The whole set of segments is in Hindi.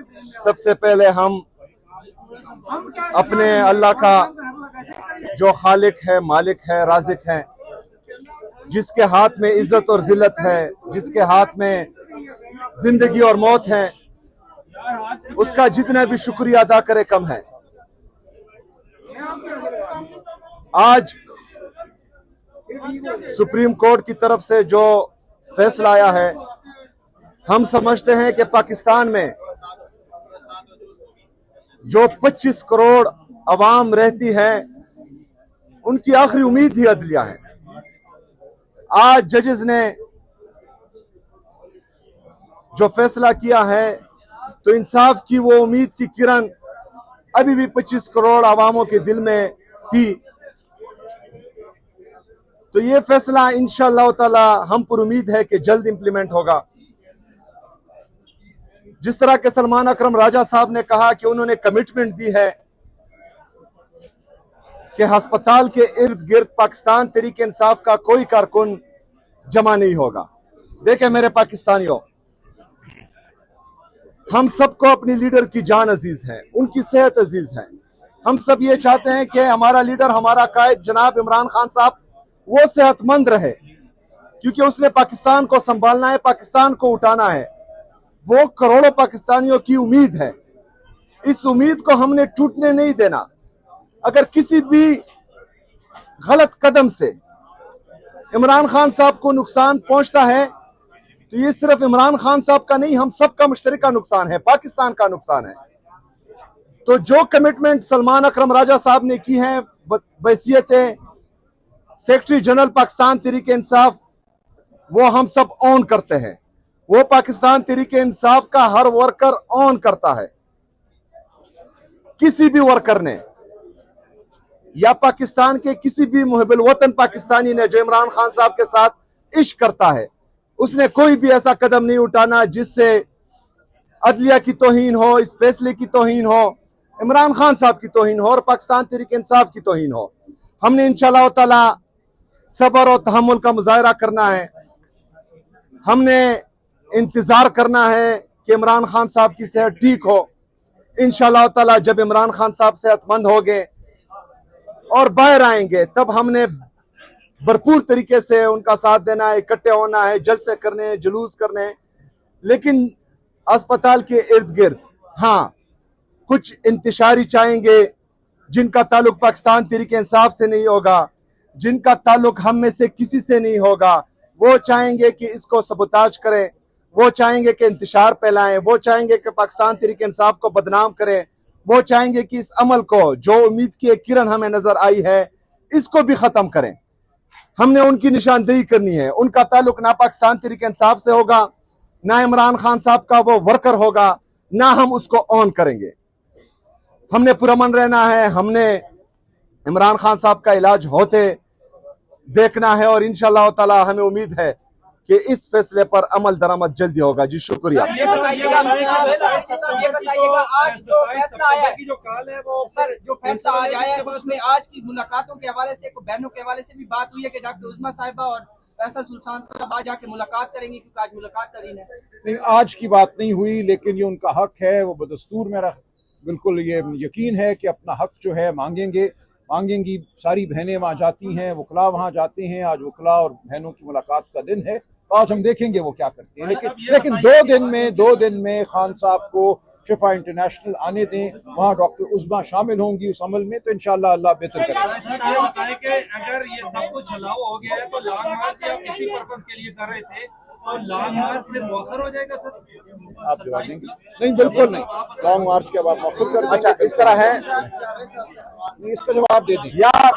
सबसे पहले हम अपने अल्लाह का जो खालिक है, मालिक है, राज़िक है, जिसके हाथ में इज्जत और जिल्लत है, जिसके हाथ में जिंदगी और मौत है, उसका जितना भी शुक्रिया अदा करे कम है। आज सुप्रीम कोर्ट की तरफ से जो फैसला आया है, हम समझते हैं कि पाकिस्तान में जो 25 करोड़ अवाम रहती है, उनकी आखिरी उम्मीद ही अदलिया है। आज जजेस ने जो फैसला किया है, तो इंसाफ की वो उम्मीद की किरण अभी भी 25 करोड़ अवामों के दिल में थी। तो ये फैसला इंशाअल्लाह ताला हम पर उम्मीद है कि जल्द इंप्लीमेंट होगा। जिस तरह के सलमान अकरम राजा साहब ने कहा कि उन्होंने कमिटमेंट दी है कि अस्पताल के इर्द गिर्द पाकिस्तान तहरीक इंसाफ का कोई कारकुन जमा नहीं होगा। देखें मेरे पाकिस्तानियों, हम सबको अपनी लीडर की जान अजीज है, उनकी सेहत अजीज है। हम सब ये चाहते हैं कि हमारा लीडर, हमारा कायद जनाब इमरान खान साहब वो सेहतमंद रहे, क्योंकि उसने पाकिस्तान को संभालना है, पाकिस्तान को उठाना है। वो करोड़ों पाकिस्तानियों की उम्मीद है। इस उम्मीद को हमने टूटने नहीं देना। अगर किसी भी गलत कदम से इमरान खान साहब को नुकसान पहुंचता है, तो ये सिर्फ इमरान खान साहब का नहीं, हम सबका मुश्तरका नुकसान है, पाकिस्तान का नुकसान है। तो जो कमिटमेंट सलमान अकरम राजा साहब ने की है बहैसियत सेक्रेटरी जनरल पाकिस्तान तहरीक इंसाफ, वो हम सब ऑन करते हैं। वो पाकिस्तान तहरीक इंसाफ का हर वर्कर ऑन करता है। किसी भी वर्कर ने या पाकिस्तान के किसी भी मुहिब्बुल वतन पाकिस्तानी ने जो इमरान खान साहब के साथ इश्क करता है, उसने कोई भी ऐसा कदम नहीं उठाना जिससे अदलिया की तौहीन हो, इस फैसले की तौहीन हो, इमरान खान साहब की तौहीन हो और पाकिस्तान तहरीक इंसाफ की तौहीन हो। हमने इंशाअल्लाह ताला सब्र और तहम्मुल का मुजाहरा करना है। हमने इंतजार करना है कि इमरान खान साहब की सेहत ठीक हो। इंशाअल्लाह ताला जब इमरान खान साहब सेहतमंद हो गए और बाहर आएंगे, तब हमने भरपूर तरीके से उनका साथ देना है, इकट्ठे होना है, जलसे करने हैं, जुलूस करने हैं। लेकिन अस्पताल के इर्द गिर्द हाँ कुछ इंतशारी चाहेंगे जिनका ताल्लुक पाकिस्तान तहरीक इंसाफ से नहीं होगा, जिनका ताल्लुक हम में से किसी से नहीं होगा। वो चाहेंगे कि इसको सबोताज करें, वो चाहेंगे कि इंतशार फैलाएं, वो चाहेंगे कि पाकिस्तान तहरीक इंसाफ को बदनाम करें, वो चाहेंगे कि इस अमल को, जो उम्मीद की एक किरण हमें नजर आई है, इसको भी खत्म करें। हमने उनकी निशानदेही करनी है। उनका ताल्लुक ना पाकिस्तान तहरीक इंसाफ से होगा, ना इमरान खान साहब का वो वर्कर होगा, ना हम उसको ऑन करेंगे। हमने पुरअमन रहना है। हमने इमरान खान साहब का इलाज होते देखना है और इंशाअल्लाह ताला हमें उम्मीद है कि इस फैसले पर अमल दरामद जल्दी होगा। जी शुक्रिया। ये बताइएगा आज जो फैसला आया है, जो काल है वो सर जो फैसला आज आया है, उसमें आज की मुलाकातों के हवाले से, बहनों के हवाले से भी बात हुई है कि डॉक्टर उस्मा साहिबा और फैसल सुल्तान साहब आज आके मुलाकात करेंगे, क्योंकि आज मुलाकात का दिन है। नहीं, आज की बात नहीं हुई, लेकिन ये उनका हक है। वो बदस्तूर मेरा बिल्कुल ये यकीन है कि अपना हक जो है मांगेंगी। सारी बहनें वहाँ जाती हैं, वकला वहाँ जाते हैं। आज वकला और बहनों की मुलाकात का दिन है, तो आज हम देखेंगे वो क्या करते हैं। लेकिन 2 दिन में खान साहब को शिफा इंटरनेशनल आने दें, वहाँ डॉक्टर उस्मा शामिल होंगी उस अमल में, तो इंशाअल्लाह अल्लाह बेहतर करेगा। अगर ये सब कुछ हलाव हो गया है तो लॉन्ग मार्च या किसी पर्पस के लिए कर रहे थे, तो लॉन्ग मार्च फिर मौखर हो जाएगा सर? आप जवाब देंगे? नहीं, बिल्कुल नहीं। लॉन्ग मार्च के बाद मौखर कर। अच्छा, इस तरह है, इसका जवाब दे दें यार।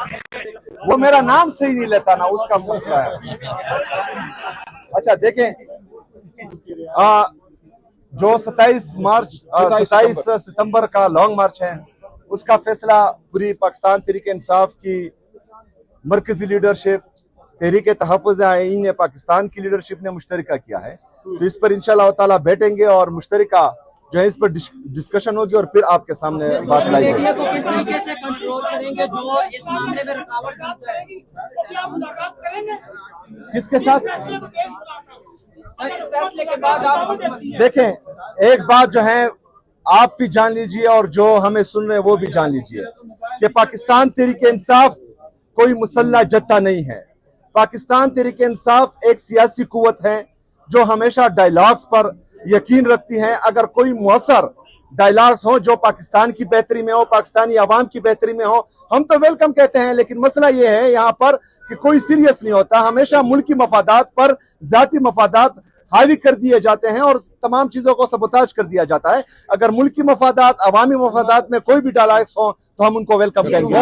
वो मेरा नाम सही नहीं लेता ना, उसका मसला है। अच्छा देखें, जो 27 सितंबर का लॉन्ग मार्च है, उसका फैसला पूरी पाकिस्तान तहरीक इंसाफ की मरकजी लीडरशिप, तहरीक तहफ़्फ़ुज़ आईन पाकिस्तान की लीडरशिप ने मुश्तरका किया है। तो इस पर इंशाअल्लाह ताला बैठेंगे और मुश्तरका जो है इस पर डिस्कशन होगी और फिर आपके सामने बात लाई जाएगी। किस तरीके से कंट्रोल करेंगे जो इस मामले में रुकावट बनता है? किसके साथ? सर इस फैसले के बाद आप देखें, एक बात जो है आप भी जान लीजिए और जो हमें सुन रहे हैं वो भी जान लीजिए कि पाकिस्तान तहरीक इंसाफ कोई मुसल्ला जत्था नहीं है। पाकिस्तान तहरीक इंसाफ एक सियासी कुव्वत है जो हमेशा डायलॉग्स पर यकीन रखती है। अगर कोई मुअस्सर डायलॉग्स हो जो पाकिस्तान की बेहतरी में हो, पाकिस्तानी आवाम की बेहतरी में हो, हम तो वेलकम कहते हैं। लेकिन मसला यह है यहाँ पर कि कोई सीरियस नहीं होता। हमेशा मुल्की मफादात पर जाती मफादात हावी कर दिए जाते हैं और तमाम चीजों को सबोताज कर दिया जाता है। अगर मुल्की मफादात, अवामी मफादात में कोई भी डायलॉग्स हो तो हम उनको वेलकम कहेंगे।